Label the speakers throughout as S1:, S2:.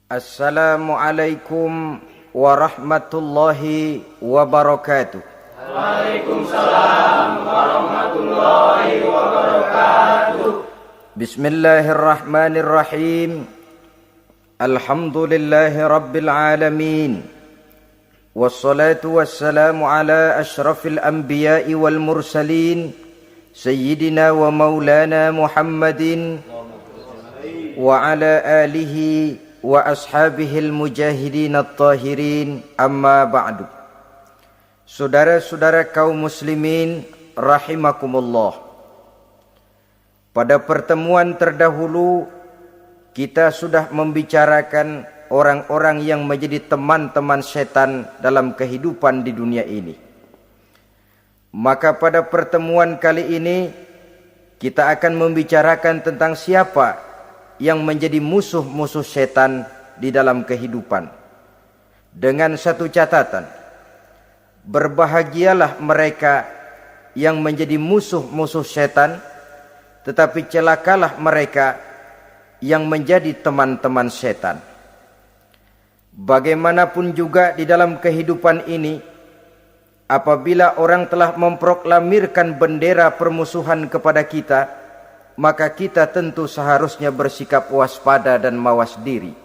S1: Assalamualaikum warahmatullahi wabarakatuh.
S2: Waalaikumsalam warahmatullahi wabarakatuh.
S1: Bismillahirrahmanirrahim. Alhamdulillahi rabbil alamin. Wassalatu wassalamu ala ashrafil anbiya'i wal mursalin Sayyidina wa maulana Muhammadin wa ala alihi wa ashabihil mujahidin at-tahirin, amma ba'du. Saudara-saudara kaum muslimin rahimakumullah. Pada pertemuan terdahulu kita sudah membicarakan orang-orang yang menjadi teman-teman setan dalam kehidupan di dunia ini. Maka pada pertemuan kali ini kita akan membicarakan tentang siapa yang menjadi musuh-musuh setan di dalam kehidupan. Dengan satu catatan, berbahagialah mereka yang menjadi musuh-musuh setan, tetapi celakalah mereka yang menjadi teman-teman setan. Bagaimanapun juga di dalam kehidupan ini, apabila orang telah memproklamirkan bendera permusuhan kepada kita, maka kita tentu seharusnya bersikap waspada dan mawas diri.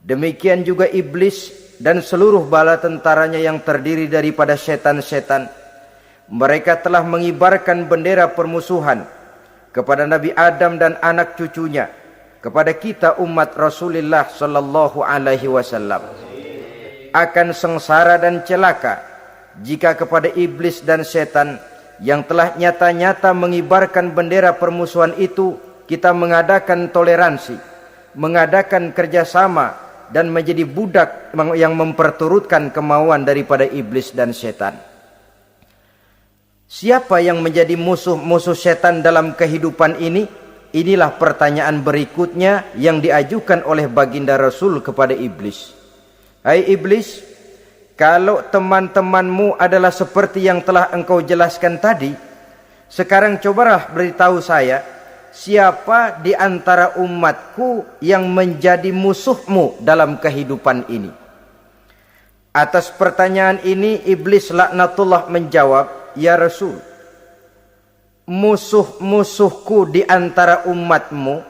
S1: Demikian juga iblis dan seluruh bala tentaranya yang terdiri daripada setan-setan. Mereka telah mengibarkan bendera permusuhan kepada Nabi Adam dan anak cucunya, kepada kita umat Rasulullah sallallahu alaihi wasallam. Akan sengsara dan celaka jika kepada iblis dan setan yang telah nyata-nyata mengibarkan bendera permusuhan itu kita mengadakan toleransi, mengadakan kerjasama, dan menjadi budak yang memperturutkan kemauan daripada iblis dan setan. Siapa yang menjadi musuh-musuh setan dalam kehidupan ini? Inilah pertanyaan berikutnya yang diajukan oleh baginda Rasul kepada iblis. Hai iblis, kalau teman-temanmu adalah seperti yang telah engkau jelaskan tadi, sekarang cobalah beritahu saya, siapa di antara umatku yang menjadi musuhmu dalam kehidupan ini? Atas pertanyaan ini, iblis laknatullah menjawab, ya Rasul, musuh-musuhku di antara umatmu,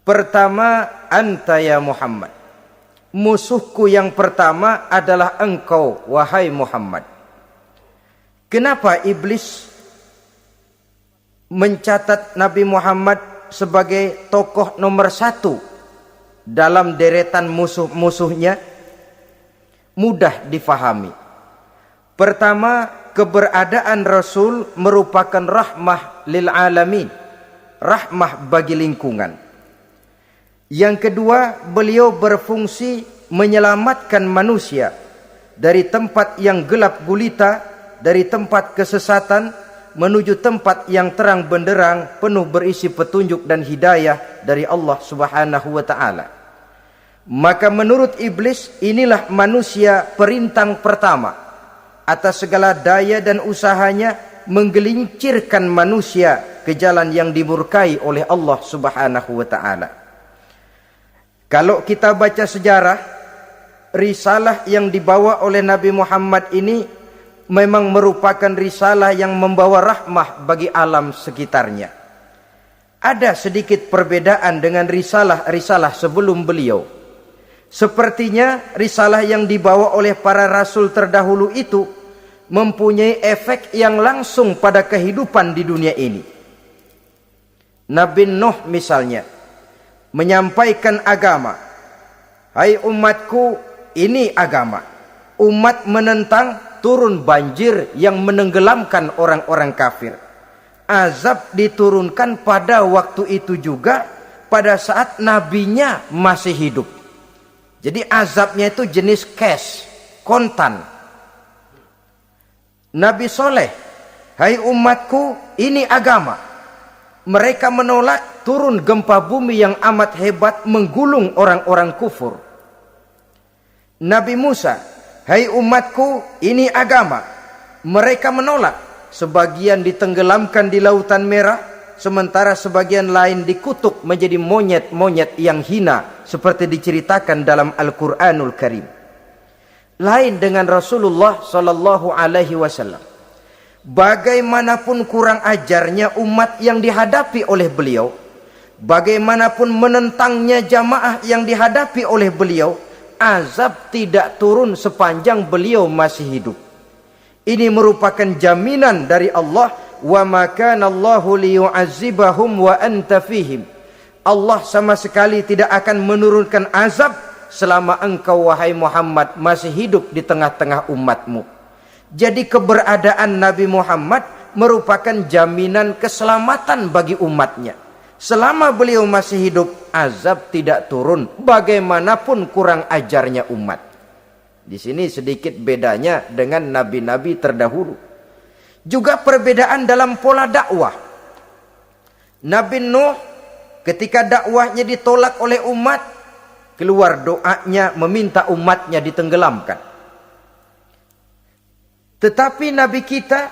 S1: pertama, anta ya Muhammad. Musuhku yang pertama adalah engkau, wahai Muhammad. Kenapa iblis mencatat Nabi Muhammad sebagai tokoh nomor satu dalam deretan musuh-musuhnya? Mudah difahami. Pertama, keberadaan Rasul merupakan rahmah lil alamin, rahmah bagi lingkungan. Yang kedua, beliau berfungsi menyelamatkan manusia dari tempat yang gelap gulita, dari tempat kesesatan menuju tempat yang terang benderang, penuh berisi petunjuk dan hidayah dari Allah Subhanahu wa taala. Maka menurut iblis, inilah manusia perintang pertama atas segala daya dan usahanya menggelincirkan manusia ke jalan yang dimurkai oleh Allah Subhanahu wa taala. Kalau kita baca sejarah, risalah yang dibawa oleh Nabi Muhammad ini memang merupakan risalah yang membawa rahmah bagi alam sekitarnya. Ada sedikit perbedaan dengan risalah-risalah sebelum beliau. Sepertinya risalah yang dibawa oleh para rasul terdahulu itu mempunyai efek yang langsung pada kehidupan di dunia ini. Nabi Nuh misalnya menyampaikan agama. Hai umatku, ini agama. Umat menentang, turun banjir yang menenggelamkan orang-orang kafir. Azab diturunkan pada waktu itu juga, pada saat nabinya masih hidup. Jadi azabnya itu jenis cash, kontan. Nabi Soleh, hai umatku, ini agama. Mereka menolak, turun gempa bumi yang amat hebat menggulung orang-orang kufur. Nabi Musa, hai umatku, ini agama. Mereka menolak, sebagian ditenggelamkan di Lautan Merah, sementara sebagian lain dikutuk menjadi monyet-monyet yang hina seperti diceritakan dalam Al-Qur'anul Karim. Lain dengan Rasulullah sallallahu alaihi wasallam. Bagaimanapun kurang ajarnya umat yang dihadapi oleh beliau, bagaimanapun menentangnya jamaah yang dihadapi oleh beliau, azab tidak turun sepanjang beliau masih hidup. Ini merupakan jaminan dari Allah, wa ma kana Allahu liyu'azzibahum wa anta fihim. Allah sama sekali tidak akan menurunkan azab selama engkau wahai Muhammad masih hidup di tengah-tengah umatmu. Jadi keberadaan Nabi Muhammad merupakan jaminan keselamatan bagi umatnya. Selama beliau masih hidup, azab tidak turun bagaimanapun kurang ajarnya umat. Di sini sedikit bedanya dengan nabi-nabi terdahulu. Juga perbedaan dalam pola dakwah. Nabi Nuh ketika dakwahnya ditolak oleh umat, keluar doanya meminta umatnya ditenggelamkan. Tetapi Nabi kita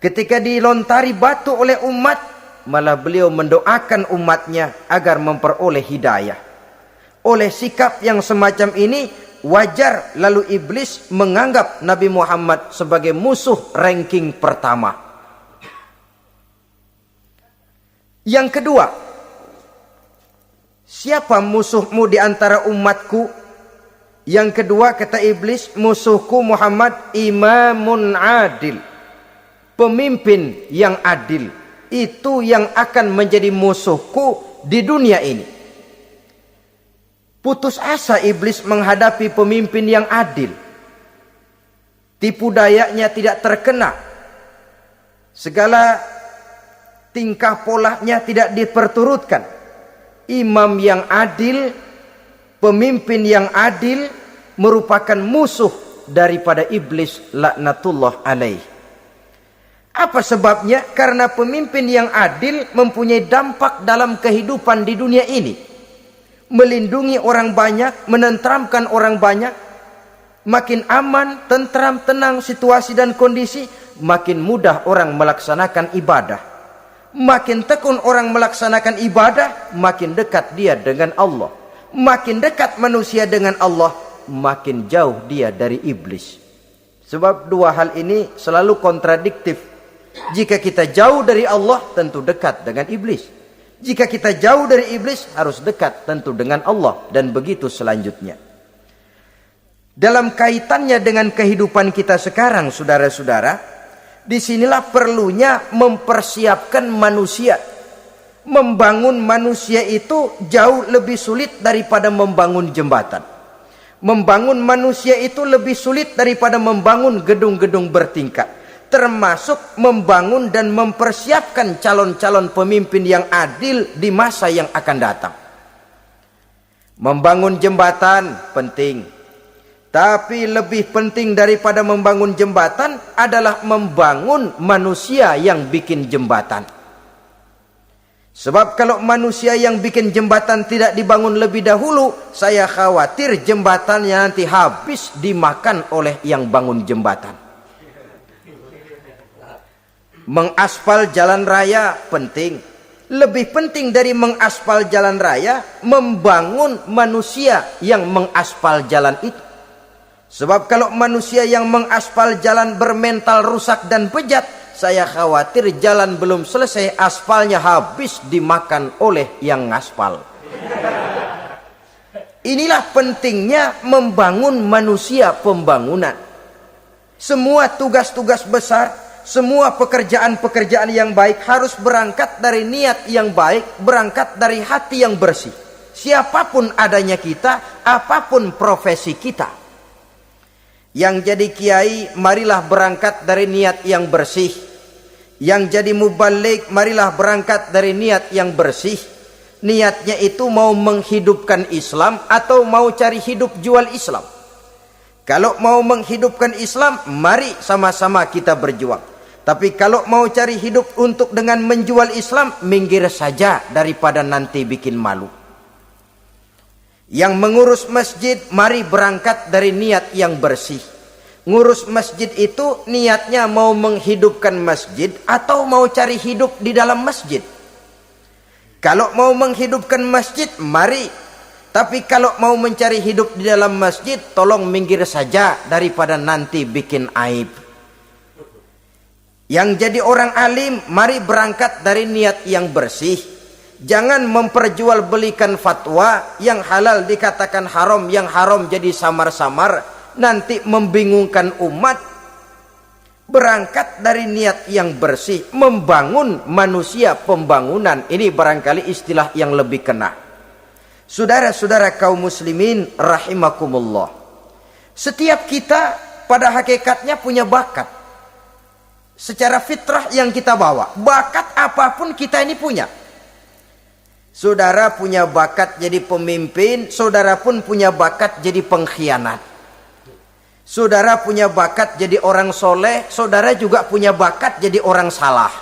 S1: ketika dilontari batu oleh umat, malah beliau mendoakan umatnya agar memperoleh hidayah. Oleh sikap yang semacam ini, wajar lalu iblis menganggap Nabi Muhammad sebagai musuh ranking pertama. Yang kedua, siapa musuhmu di antara umatku? Yang kedua kata iblis, musuhku Muhammad imamun adil. Pemimpin yang adil. Itu yang akan menjadi musuhku di dunia ini. Putus asa iblis menghadapi pemimpin yang adil. Tipu dayanya tidak terkena. Segala tingkah polanya tidak diperturutkan. Imam yang adil, pemimpin yang adil merupakan musuh daripada iblis laknatullah alaih. Apa sebabnya? Karena pemimpin yang adil mempunyai dampak dalam kehidupan di dunia ini. Melindungi orang banyak, menenteramkan orang banyak. Makin aman, tentram, tenang situasi dan kondisi, makin mudah orang melaksanakan ibadah. Makin tekun orang melaksanakan ibadah, makin dekat dia dengan Allah. Makin dekat manusia dengan Allah, makin jauh dia dari iblis. Sebab dua hal ini selalu kontradiktif. Jika kita jauh dari Allah, tentu dekat dengan iblis. Jika kita jauh dari iblis, harus dekat tentu dengan Allah. Dan begitu selanjutnya. Dalam kaitannya dengan kehidupan kita sekarang, saudara-saudara, disinilah perlunya mempersiapkan manusia. Membangun manusia itu jauh lebih sulit daripada membangun jembatan. Membangun manusia itu lebih sulit daripada membangun gedung-gedung bertingkat. Termasuk membangun dan mempersiapkan calon-calon pemimpin yang adil di masa yang akan datang. Membangun jembatan penting. Tapi lebih penting daripada membangun jembatan adalah membangun manusia yang bikin jembatan. Sebab kalau manusia yang bikin jembatan tidak dibangun lebih dahulu, saya khawatir jembatannya nanti habis dimakan oleh yang bangun jembatan. Mengaspal jalan raya penting. Lebih penting dari mengaspal jalan raya, membangun manusia yang mengaspal jalan itu. Sebab kalau manusia yang mengaspal jalan bermental rusak dan bejat, saya khawatir jalan belum selesai, aspalnya habis dimakan oleh yang ngaspal. Inilah pentingnya membangun manusia pembangunan. Semua tugas-tugas besar, semua pekerjaan-pekerjaan yang baik harus berangkat dari niat yang baik, berangkat dari hati yang bersih. Siapapun adanya kita, apapun profesi kita. Yang jadi kiai, marilah berangkat dari niat yang bersih. Yang jadi mubalik, marilah berangkat dari niat yang bersih. Niatnya itu mau menghidupkan Islam atau mau cari hidup jual Islam. Kalau mau menghidupkan Islam, mari sama-sama kita berjuang. Tapi kalau mau cari hidup untuk dengan menjual Islam, minggir saja daripada nanti bikin malu. Yang mengurus masjid, mari berangkat dari niat yang bersih. ngurus masjid itu niatnya mau menghidupkan masjid atau mau cari hidup di dalam masjid. Kalau mau menghidupkan masjid, mari. Tapi kalau mau mencari hidup di dalam masjid, tolong minggir saja daripada nanti bikin aib. Yang jadi orang alim, mari berangkat dari niat yang bersih. Jangan memperjualbelikan fatwa, yang halal dikatakan haram, yang haram jadi samar-samar, nanti membingungkan umat. Berangkat dari niat yang bersih, membangun manusia, pembangunan. Ini barangkali istilah yang lebih kena. Saudara-saudara kaum muslimin rahimakumullah. Setiap kita pada hakikatnya punya bakat. Secara fitrah yang kita bawa, bakat apapun kita ini punya. Saudara punya bakat jadi pemimpin, saudara pun punya bakat jadi pengkhianat. Saudara punya bakat jadi orang soleh, saudara juga punya bakat jadi orang salah.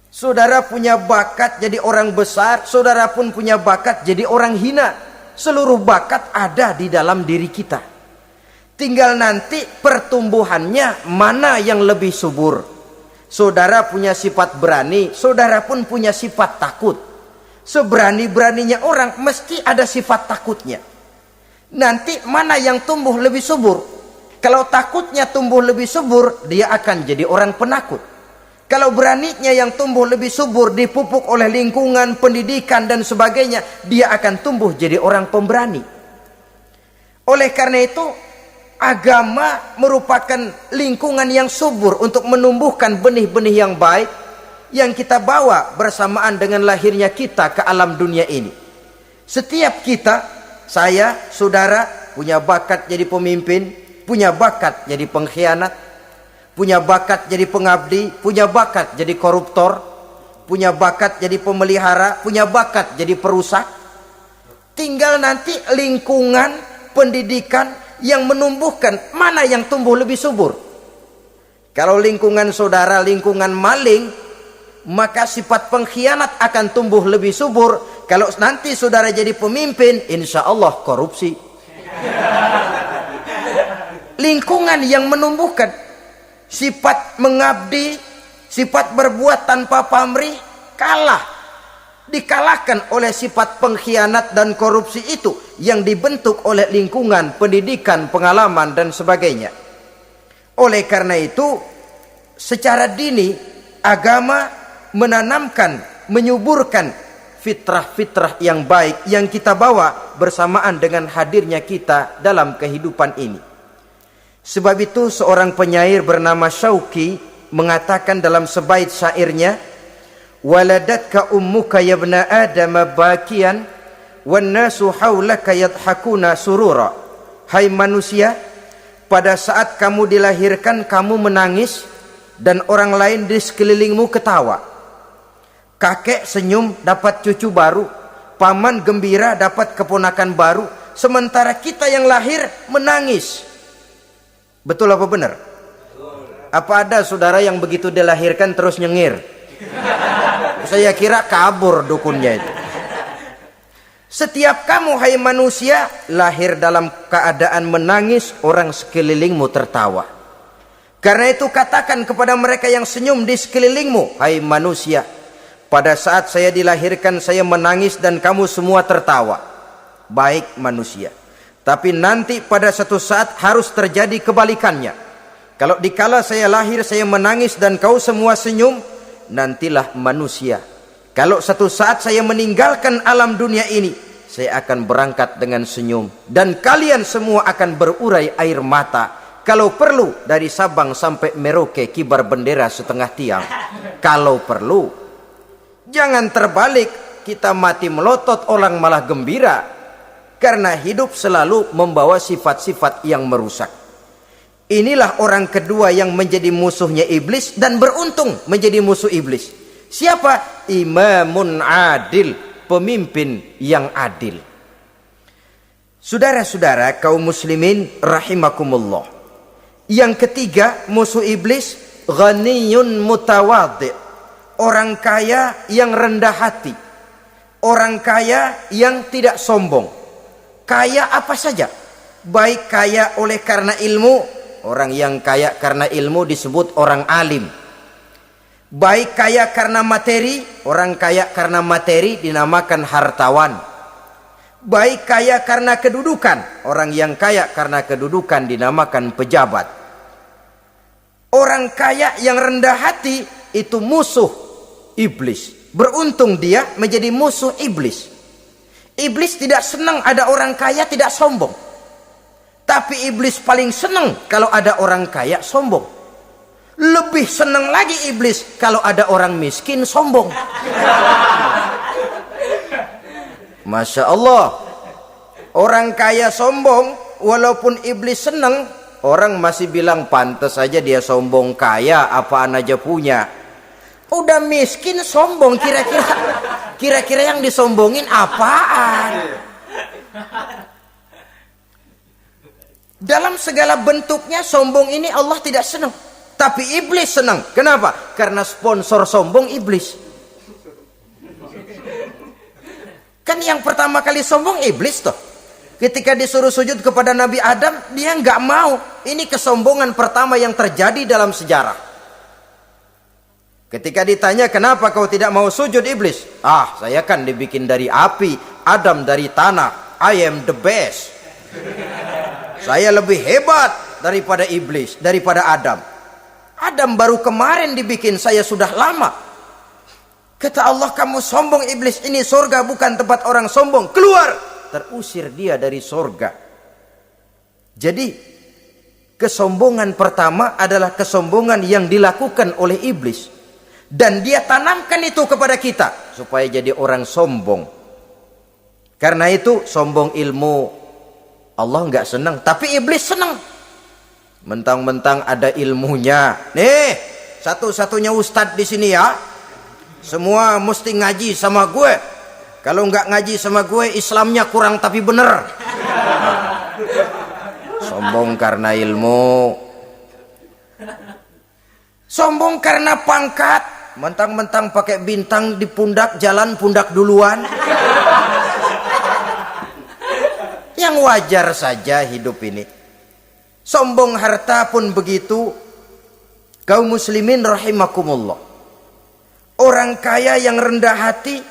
S1: Saudara punya bakat jadi orang besar, saudara pun punya bakat jadi orang hina. Seluruh bakat ada di dalam diri kita. Tinggal nanti pertumbuhannya mana yang lebih subur. Saudara punya sifat berani, saudara pun punya sifat takut. Seberani-beraninya orang mesti ada sifat takutnya. Nanti mana yang tumbuh lebih subur? Kalau takutnya tumbuh lebih subur, dia akan jadi orang penakut. Kalau beraninya yang tumbuh lebih subur, dipupuk oleh lingkungan, pendidikan dan sebagainya, dia akan tumbuh jadi orang pemberani. Oleh karena itu, agama merupakan lingkungan yang subur untuk menumbuhkan benih-benih yang baik yang kita bawa bersamaan dengan lahirnya kita ke alam dunia ini. Setiap kita, saya, saudara, punya bakat jadi pemimpin, punya bakat jadi pengkhianat, punya bakat jadi pengabdi, punya bakat jadi koruptor, punya bakat jadi pemelihara, punya bakat jadi perusak. Tinggal nanti lingkungan, pendidikan yang menumbuhkan mana yang tumbuh lebih subur. Kalau lingkungan saudara lingkungan maling, maka sifat pengkhianat akan tumbuh lebih subur. Kalau nanti saudara jadi pemimpin, insya Allah korupsi. Lingkungan yang menumbuhkan sifat mengabdi, sifat berbuat tanpa pamrih, kalah. Dikalahkan oleh sifat pengkhianat dan korupsi itu yang dibentuk oleh lingkungan, pendidikan, pengalaman dan sebagainya. Oleh karena itu, secara dini agama menanamkan, menyuburkan fitrah-fitrah yang baik yang kita bawa bersamaan dengan hadirnya kita dalam kehidupan ini. Sebab itu seorang penyair bernama Syauqi mengatakan dalam sebaik syairnya, waladatka ummuka ya ibna adam bakian wan nasu haulaka yadhakuna surura. Hai manusia, pada saat kamu dilahirkan kamu menangis dan orang lain di sekelilingmu ketawa. Kakek senyum dapat cucu baru, paman gembira dapat keponakan baru, sementara kita yang lahir menangis. Betul apa benar? Apa ada saudara yang begitu dilahirkan terus nyengir? Saya kira kabur dukunnya itu. Setiap kamu hai manusia lahir dalam keadaan menangis, orang sekelilingmu tertawa. Karena itu katakan kepada mereka yang senyum di sekelilingmu, hai manusia, pada saat saya dilahirkan saya menangis dan kamu semua tertawa. Baik manusia. Tapi nanti pada satu saat harus terjadi kebalikannya. Kalau dikala saya lahir saya menangis dan kau semua senyum, nantilah manusia. Kalau satu saat saya meninggalkan alam dunia ini, saya akan berangkat dengan senyum. Dan kalian semua akan berurai air mata. Kalau perlu dari Sabang sampai Merauke kibar bendera setengah tiang. Kalau perlu. Jangan terbalik, kita mati melotot orang malah gembira. Karena hidup selalu membawa sifat-sifat yang merusak. Inilah orang kedua yang menjadi musuhnya iblis dan beruntung menjadi musuh iblis. Siapa? Imamun adil, pemimpin yang adil. Saudara-saudara kaum muslimin rahimakumullah. Yang ketiga musuh iblis, ghaniyun mutawadhi, orang kaya yang rendah hati, orang kaya yang tidak sombong. Kaya apa saja, Baik kaya oleh karena ilmu, orang yang kaya karena ilmu disebut orang alim. Baik kaya karena materi, orang kaya karena materi dinamakan hartawan. Baik kaya karena kedudukan, orang yang kaya karena kedudukan dinamakan pejabat. Orang kaya yang rendah hati itu musuh iblis. Beruntung dia menjadi musuh iblis. Iblis tidak senang ada orang kaya tidak sombong. Tapi iblis paling senang kalau ada orang kaya sombong. Lebih senang lagi iblis kalau ada orang miskin sombong. Masya Allah. Orang kaya sombong, walaupun iblis senang, orang masih bilang pantas saja dia sombong, kaya apaan aja punya. Udah miskin sombong, kira-kira yang disombongin apaan? Dalam segala bentuknya sombong ini Allah tidak senang. Tapi iblis senang. Kenapa? Karena sponsor sombong iblis. Kan yang pertama kali sombong iblis toh. Ketika disuruh sujud kepada Nabi Adam, dia nggak mau. Ini kesombongan pertama yang terjadi dalam sejarah. Ketika ditanya kenapa kau tidak mau sujud iblis? Ah, saya kan dibikin dari api, Adam dari tanah. I am the best. Saya lebih hebat daripada iblis, daripada Adam. Adam baru kemarin dibikin, saya sudah lama. Kata Allah, kamu sombong iblis, ini surga bukan tempat orang sombong, keluar. Terusir dia dari surga. Jadi kesombongan pertama adalah kesombongan yang dilakukan oleh iblis. Dan dia tanamkan itu kepada kita supaya jadi orang sombong. Karena itu sombong ilmu Allah nggak senang, tapi iblis senang. Mentang-mentang ada ilmunya. Nih, satu-satunya ustadz di sini ya. Semua mesti ngaji sama gue. Kalau nggak ngaji sama gue, Islamnya kurang tapi bener. Sombong karena ilmu. Sombong karena pangkat. Mentang-mentang pakai bintang di pundak, jalan pundak duluan. Yang wajar saja hidup ini. Sombong harta pun begitu. Kaum muslimin rahimakumullah. Orang kaya yang rendah hati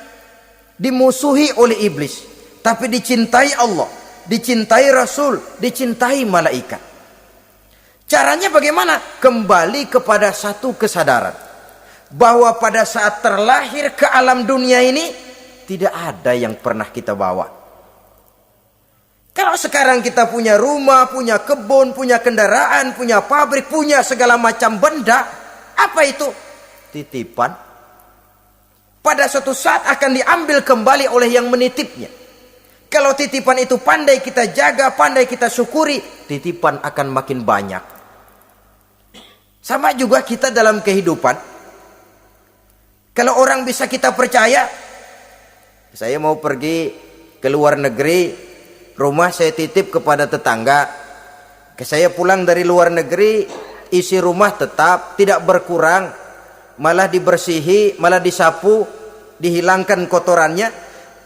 S1: dimusuhi oleh iblis, tapi dicintai Allah, dicintai Rasul, dicintai malaikat. Caranya bagaimana? Kembali kepada satu kesadaran bahwa pada saat terlahir ke alam dunia ini tidak ada yang pernah kita bawa. Kalau sekarang kita punya rumah, punya kebun, punya kendaraan, punya pabrik, punya segala macam benda, apa itu? Titipan. Pada suatu saat akan diambil kembali oleh yang menitipnya. Kalau titipan itu pandai kita jaga, pandai kita syukuri, titipan akan makin banyak. Sama juga kita dalam kehidupan. Kalau orang bisa kita percaya, saya mau pergi ke luar negeri, rumah saya titip kepada tetangga. Saya pulang dari luar negeri, isi rumah tetap tidak berkurang, malah dibersihi, malah disapu, dihilangkan kotorannya.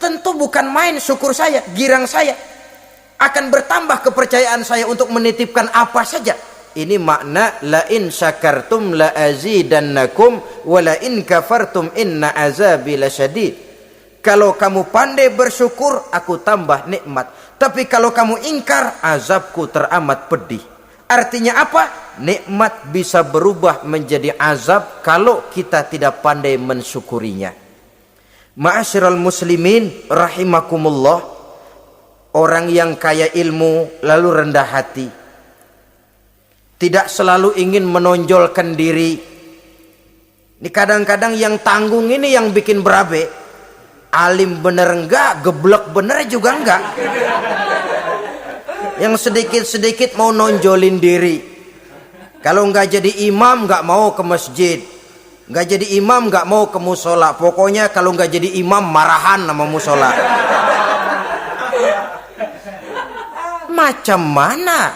S1: Tentu bukan main syukur saya, girang saya. Akan bertambah kepercayaan saya untuk menitipkan apa saja. Ini makna la in syakartum la azidannakum wa la in kafartum inna azabi lasyadid. Kalau kamu pandai bersyukur, aku tambah nikmat. Tapi kalau kamu ingkar, azabku teramat pedih. Artinya apa? Nikmat bisa berubah menjadi azab kalau kita tidak pandai mensyukurinya. Ma'asyiral muslimin rahimakumullah. Orang yang kaya ilmu lalu rendah hati, tidak selalu ingin menonjolkan diri. Ini kadang-kadang yang tanggung ini yang bikin berabe. Alim bener enggak, geblek bener juga enggak. Yang sedikit-sedikit mau nonjolin diri. Kalau enggak jadi imam enggak mau ke masjid. Enggak jadi imam enggak mau ke musola. Pokoknya kalau enggak jadi imam marahan sama musola. Macam mana?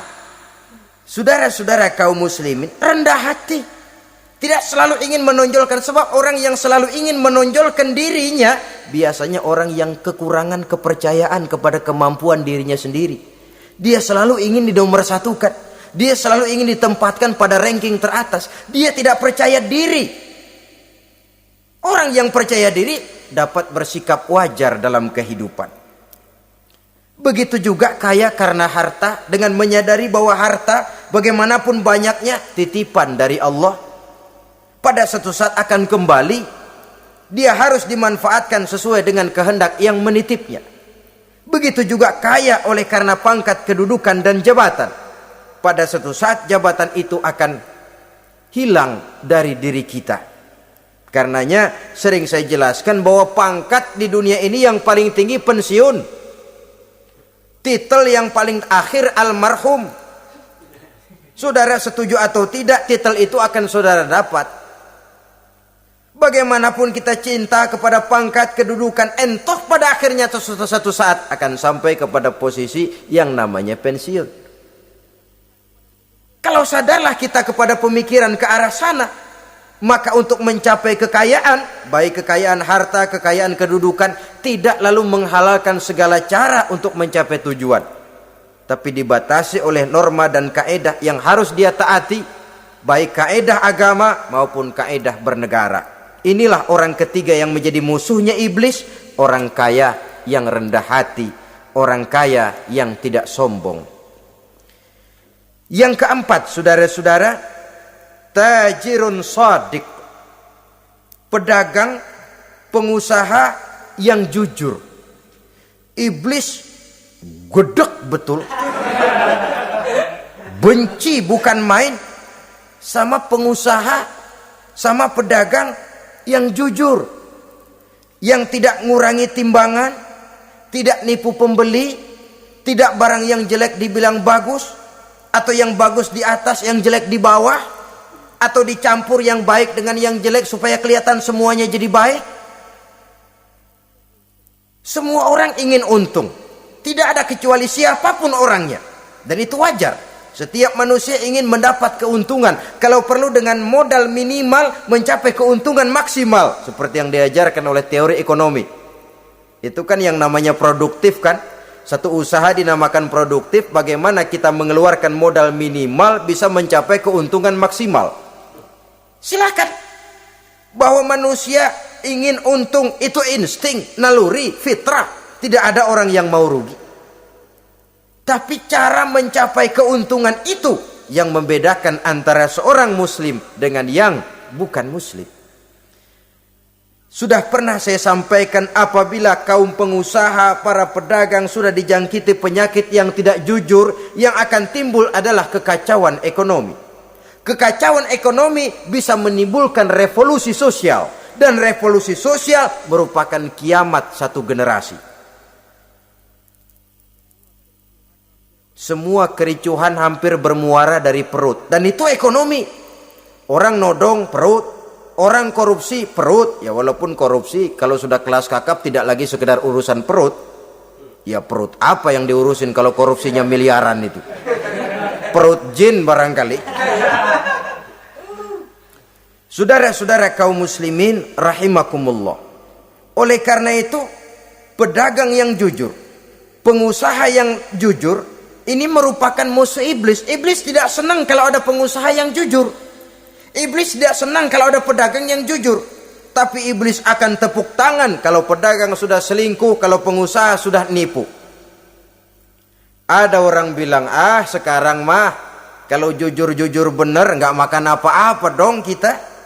S1: Saudara-saudara kaum muslimin, rendah hati. Tidak selalu ingin menonjolkan, sebab orang yang selalu ingin menonjolkan dirinya biasanya orang yang kekurangan kepercayaan kepada kemampuan dirinya sendiri. Dia selalu ingin dinomorsatukan. Dia selalu ingin ditempatkan pada ranking teratas. Dia tidak percaya diri. Orang yang percaya diri dapat bersikap wajar dalam kehidupan. Begitu juga kaya karena harta, dengan menyadari bahwa harta bagaimanapun banyaknya titipan dari Allah. Pada suatu saat akan kembali. Dia harus dimanfaatkan sesuai dengan kehendak yang menitipnya. Begitu juga kaya oleh karena pangkat, kedudukan dan jabatan. Pada suatu saat jabatan itu akan hilang dari diri kita. Karenanya sering saya jelaskan bahwa pangkat di dunia ini yang paling tinggi pensiun. Titel yang paling akhir almarhum. Saudara setuju atau tidak, titel itu akan saudara dapat. Bagaimanapun kita cinta kepada pangkat, kedudukan, entah pada akhirnya suatu saat akan sampai kepada posisi yang namanya pensiun. Kalau sadarlah kita kepada pemikiran ke arah sana, maka untuk mencapai kekayaan, baik kekayaan harta, kekayaan kedudukan, tidak lalu menghalalkan segala cara untuk mencapai tujuan, tapi dibatasi oleh norma dan kaedah yang harus dia taati, baik kaedah agama maupun kaedah bernegara. Inilah orang ketiga yang menjadi musuhnya iblis, orang kaya yang rendah hati, orang kaya yang tidak sombong. Yang keempat, saudara-saudara, tajirun shadiq, pedagang, pengusaha yang jujur. Iblis gedek betul, benci bukan main sama pengusaha, sama pedagang yang jujur, yang tidak ngurangi timbangan, tidak nipu pembeli, tidak barang yang jelek dibilang bagus, atau yang bagus di atas, yang jelek di bawah, atau dicampur yang baik dengan yang jelek supaya kelihatan semuanya jadi baik. Semua orang ingin untung, tidak ada kecuali siapapun orangnya, dan itu wajar. Setiap manusia ingin mendapat keuntungan, kalau perlu dengan modal minimal mencapai keuntungan maksimal, seperti yang diajarkan oleh teori ekonomi. Itu kan yang namanya produktif kan. Satu usaha dinamakan produktif, bagaimana kita mengeluarkan modal minimal bisa mencapai keuntungan maksimal. Silakan. Bahwa manusia ingin untung itu insting, naluri, fitrah. Tidak ada orang yang mau rugi. Tapi cara mencapai keuntungan itu yang membedakan antara seorang muslim dengan yang bukan muslim. Sudah pernah saya sampaikan, apabila kaum pengusaha, para pedagang sudah dijangkiti penyakit yang tidak jujur, yang akan timbul adalah kekacauan ekonomi. Kekacauan ekonomi bisa menimbulkan revolusi sosial, dan revolusi sosial merupakan kiamat satu generasi. Semua kericuhan hampir bermuara dari perut, dan itu ekonomi. Orang nodong perut, orang korupsi perut. Ya walaupun korupsi kalau sudah kelas kakap tidak lagi sekedar urusan perut. Ya perut apa yang diurusin kalau korupsinya miliaran itu? Perut jin barangkali. Saudara-saudara kaum muslimin rahimakumullah. Oleh karena itu, pedagang yang jujur, pengusaha yang jujur, ini merupakan musuh iblis. Iblis tidak senang kalau ada pengusaha yang jujur. Iblis tidak senang kalau ada pedagang yang jujur. Tapi iblis akan tepuk tangan kalau pedagang sudah selingkuh, kalau pengusaha sudah nipu. Ada orang bilang, sekarang mah kalau jujur-jujur bener nggak makan apa-apa dong kita.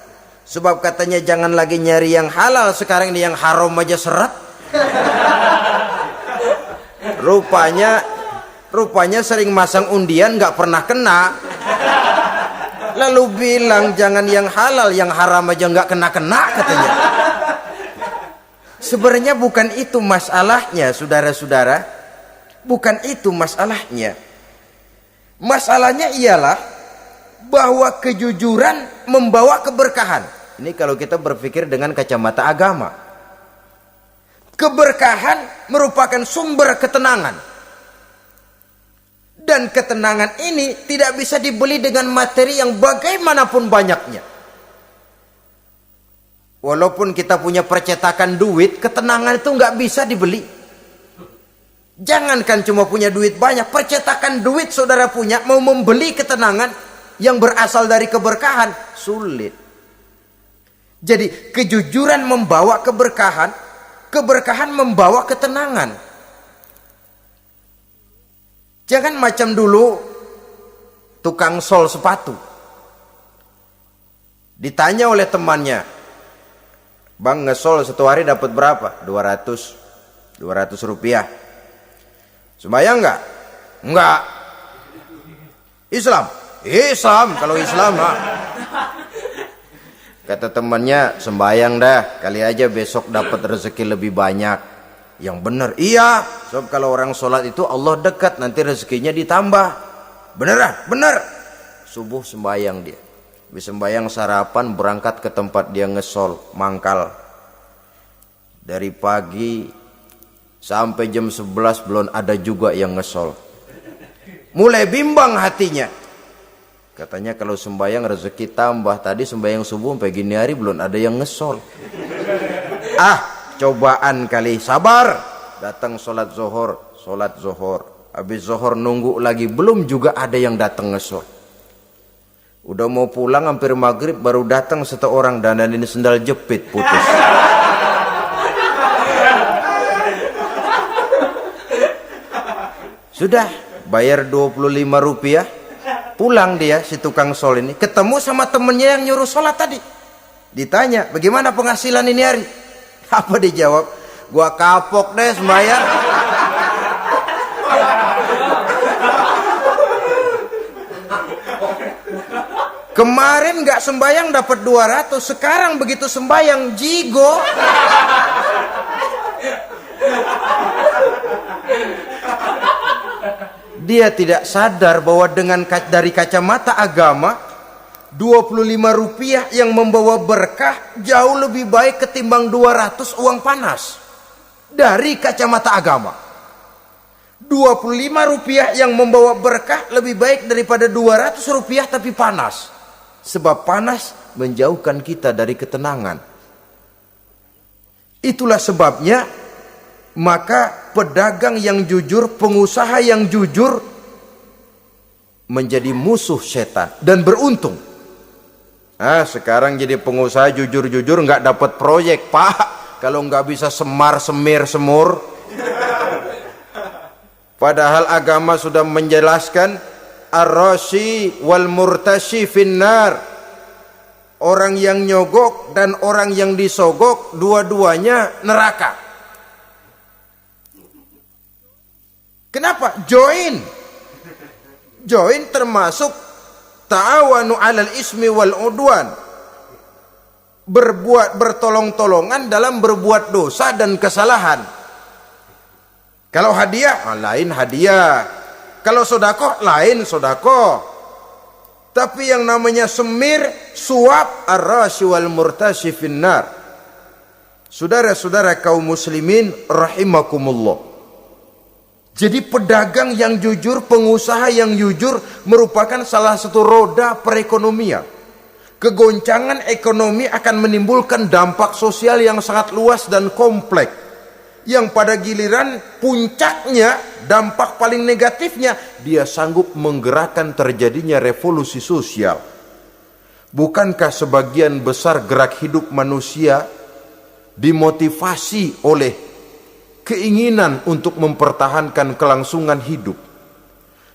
S1: Sebab katanya jangan lagi nyari yang halal, sekarang ini yang haram aja seret. Rupanya sering masang undian nggak pernah kena. Lalu bilang jangan yang halal, yang haram aja nggak kena-kena katanya. Sebenarnya bukan itu masalahnya, saudara-saudara. Bukan itu masalahnya. Masalahnya ialah bahwa kejujuran membawa keberkahan. Ini kalau kita berpikir dengan kacamata agama. Keberkahan merupakan sumber ketenangan. Dan ketenangan ini tidak bisa dibeli dengan materi yang bagaimanapun banyaknya. Walaupun kita punya percetakan duit, ketenangan itu nggak bisa dibeli. Jangankan cuma punya duit banyak, percetakan duit saudara punya, mau membeli ketenangan yang berasal dari keberkahan, sulit. Jadi kejujuran membawa keberkahan, keberkahan membawa ketenangan. Jangan macam dulu tukang sol sepatu. Ditanya oleh temannya, "Bang, ngesol satu hari dapat berapa?" 200 rupiah. Sembayang enggak? Enggak. Islam? Islam, kalau Islam mah. Kata temannya, "Sembayang dah, kali aja besok dapat rezeki lebih banyak." Yang benar, iya. Sebab kalau orang sholat itu Allah dekat, nanti rezekinya ditambah. Beneran? Bener. Subuh sembayang dia. Habis sembayang sarapan, berangkat ke tempat dia ngesol, mangkal. Dari pagi sampai jam 11 belum ada juga yang ngesol. Mulai bimbang hatinya. Katanya kalau sembayang rezeki tambah. Tadi sembayang subuh sampai gini hari belum ada yang ngesol. Cobaan kali, sabar. Datang sholat zohor. Habis zohor nunggu lagi, belum juga ada yang datang ngesol. Udah mau pulang hampir maghrib, baru datang satu orang, dan ini sendal jepit putus. Sudah bayar 25 rupiah, pulang dia si tukang sol ini, ketemu sama temennya yang nyuruh sholat tadi. Ditanya, "Bagaimana penghasilan ini hari?" Apa dijawab? "Gua kapok deh sembahyang." Kemarin nggak sembahyang dapat 200, sekarang begitu sembahyang jigo. Dia tidak sadar bahwa dengan dari kacamata agama, 25 rupiah yang membawa berkah jauh lebih baik ketimbang 200 uang panas. Dari kacamata agama, 25 rupiah yang membawa berkah lebih baik daripada 200 rupiah tapi panas. Sebab panas menjauhkan kita dari ketenangan. Itulah sebabnya maka pedagang yang jujur, pengusaha yang jujur menjadi musuh setan dan beruntung. Sekarang jadi pengusaha jujur-jujur nggak dapat proyek, Pak. Kalau nggak bisa semir semur. Padahal agama sudah menjelaskan ar-rashi wal murtashi finnar. Orang yang nyogok dan orang yang disogok dua-duanya neraka. Kenapa? Join termasuk ta'awanu 'alal ismi wal udwan. Bertolong-tolongan dalam berbuat dosa dan kesalahan. Kalau hadiah, lain hadiah. Kalau sedekah, lain sedekah. Tapi yang namanya semir, suap, ar-rashi wal murtashi finnar. Saudara-saudara kaum muslimin rahimakumullah. Jadi pedagang yang jujur, pengusaha yang jujur merupakan salah satu roda perekonomian. Kegoncangan ekonomi akan menimbulkan dampak sosial yang sangat luas dan kompleks. Yang pada giliran puncaknya, dampak paling negatifnya, dia sanggup menggerakkan terjadinya revolusi sosial. Bukankah sebagian besar gerak hidup manusia dimotivasi oleh keinginan untuk mempertahankan kelangsungan hidup?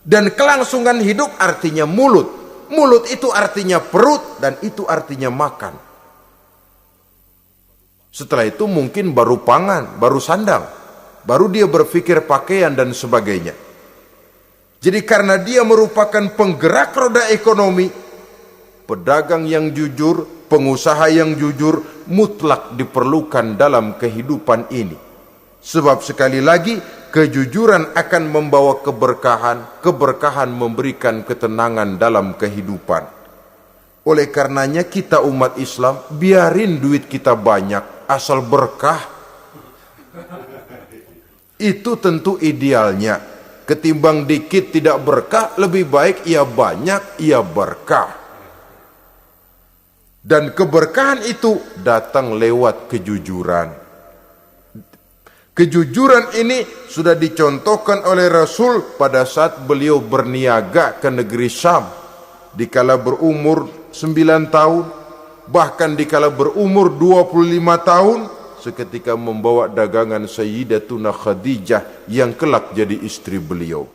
S1: Dan kelangsungan hidup artinya mulut. Mulut itu artinya perut, dan itu artinya makan. Setelah itu mungkin baru pangan, baru sandang, baru dia berpikir pakaian dan sebagainya. Jadi karena dia merupakan penggerak roda ekonomi, pedagang yang jujur, pengusaha yang jujur mutlak diperlukan dalam kehidupan ini. Sebab sekali lagi, kejujuran akan membawa keberkahan, keberkahan memberikan ketenangan dalam kehidupan. Oleh karenanya kita umat Islam, biarin duit kita banyak, asal berkah. Itu tentu idealnya. Ketimbang dikit tidak berkah, lebih baik ia banyak, ia berkah. Dan keberkahan itu datang lewat kejujuran.
S3: Kejujuran ini sudah dicontohkan oleh Rasul pada saat beliau berniaga ke negeri Syam. Dikala berumur 9 tahun, bahkan dikala berumur 25 tahun, seketika membawa dagangan Sayyidatuna Khadijah yang kelak jadi istri beliau.